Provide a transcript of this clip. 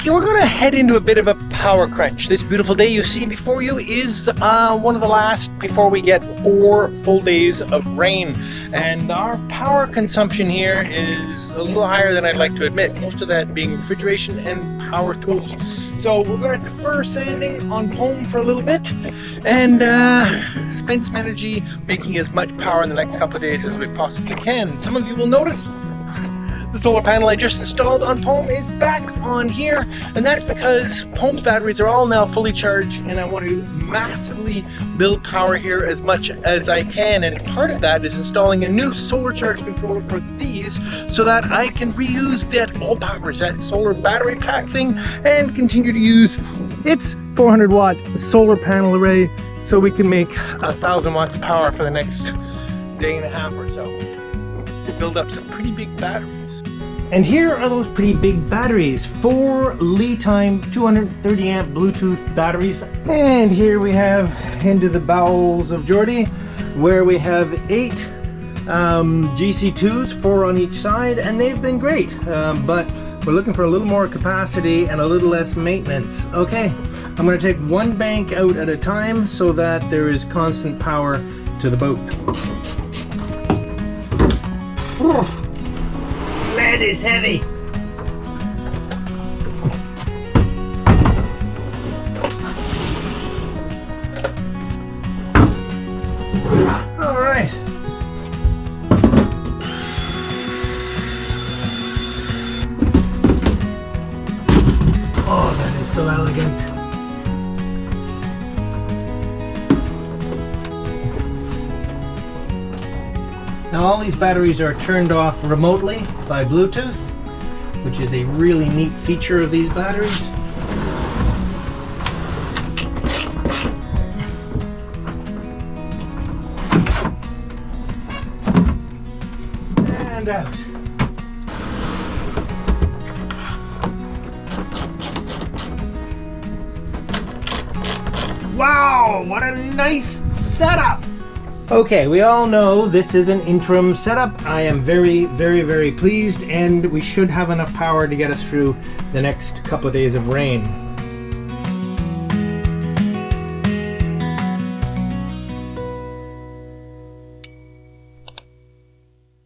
Okay, we're gonna head into a bit of a power crunch. This beautiful day you see before you is one of the last before we get 4 full days of rain. And our power consumption here is a little higher than I'd like to admit. Most of that being refrigeration and power tools. So we're gonna defer sanding on home for a little bit and spend some energy making as much power in the next couple of days as we possibly can. Some of you will notice the solar panel I just installed on Pome is back on here, and that's because Pome's batteries are all now fully charged, and I want to massively build power here as much as I can. And part of that is installing a new solar charge controller for these so that I can reuse that all powers, that solar battery pack thing, and continue to use its 400 watt solar panel array so we can make 1,000 watts of power for the next day and a half or so to build up some pretty big batteries. And here are those pretty big batteries, 4 LiTime 230 amp Bluetooth batteries. And here we have into the bowels of Geordie, where we have 8 GC2s, 4 on each side, and they've been great. But we're looking for a little more capacity and a little less maintenance. Okay, I'm going to take one bank out at a time so that there is constant power to the boat. Lead is heavy. All right. Oh, that is so elegant. Now all these batteries are turned off remotely by Bluetooth, which is a really neat feature of these batteries. And out. Wow, what a nice setup! Okay, we all know this is an interim setup. I am very, very pleased, and we should have enough power to get us through the next couple of days of rain.